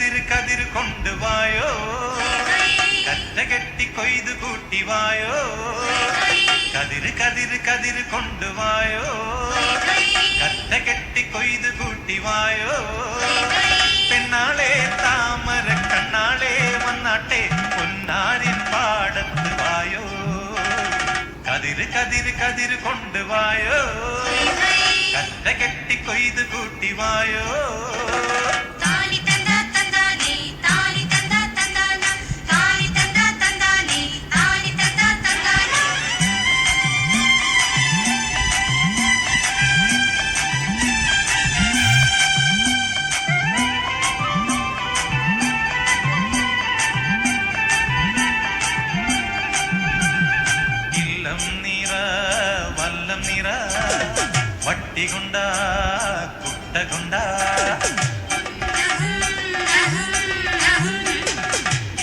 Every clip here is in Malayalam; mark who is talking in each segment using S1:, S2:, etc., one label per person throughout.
S1: കതിര് കതിര് കൊണ്ടുവായോ, കറ്റ കെട്ടി കൊയ്തു കൂട്ടിവായോ. കതിര് കതിര് കതിര് കൊണ്ടുവായോ, കറ്റ കെട്ടി കൊയ്തു കൂട്ടിവായോ. പെണ്ണാളെ താമര കണ്ണാളെ വന്നാട്ടെ പൊന്നാരിൻ പാടത്ത് വായോ. കതിര് കതിര് കതിര് കൊണ്ടുവായോ, കറ്റ കെട്ടി കൊയ്തു കൂട്ടിവായോ. വട്ടി കൊണ്ട കുട്ട കൊണ്ട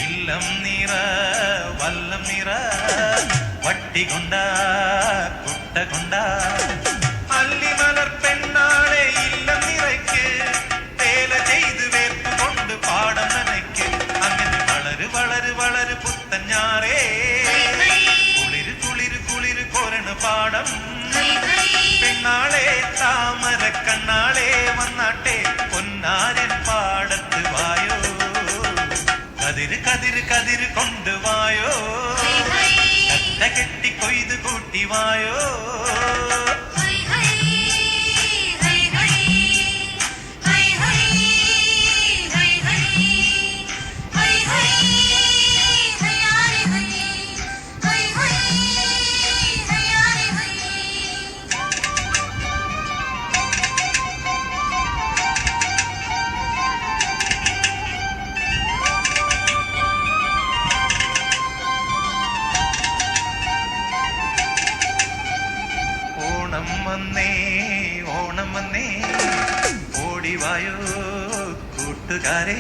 S1: ഇല്ലം നിറ വല്ലം നിറ വട്ടി കൊണ്ട കുട്ട കൊണ്ട. അല്ലിമലർ പെണ്ണാളെ ഇല്ലം നിറയ്ക്ക് വേല ചെയ്ത് വേർപ്പ് കൊണ്ട് പാടം നനയ്ക്ക്. അങ്ങനെ വളര് വളര് വളര് പുത്തഞ്ഞാറേ കുളിര് കുളിര് കുളിര് കൊരണ പാടം. പെണ്ണാളെ താമര കണ്ണാളെ വന്നാട്ടെ പൊന്നാരൻ പാടത്ത് വായോ. കതിര് കതിര് കതിര് കൊണ്ടുവായോ, കറ്റ കെട്ടി കൊയ്ത് കൂട്ടിവായോ. ഓണം വന്നേ ഓണം വന്നേ ഓടിവായോ കൂട്ടുകാരെ.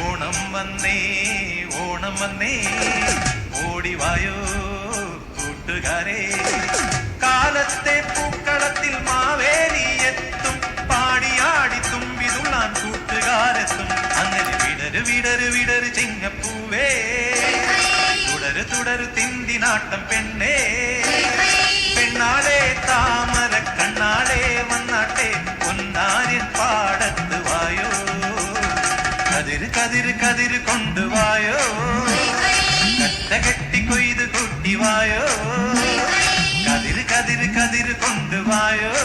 S1: ഓണം വന്നേ ഓണം വന്നേ ഓടിവായോ കൂട്ടുകാരെ. കാലത്തെ പൂക്കളത്തിൽ മാവേലി എത്തും, പാടിയാടി തുമ്പി തുള്ളാൻ കൂട്ടുകാരെത്തും. അങ്ങനെ വിടര് വിടര് വിടര് ചിങ്ങപ്പൂവേ, തുടരു തുടരു തിന്തിനാട്ടം പെണ്ണേ. പെണ്ണാളെ താമര കണ്ണാളെ വന്നാട്ടെ പൊന്നാരിൻ പാടത്ത് വായോ. കതിര് കതിര് കതിര് കൊണ്ടുവായോ, കറ്റ കെട്ടി കൊയ്ത് കൂട്ടിവായോ. കതിര് കതിര് കതിര് കൊണ്ടുവായോ.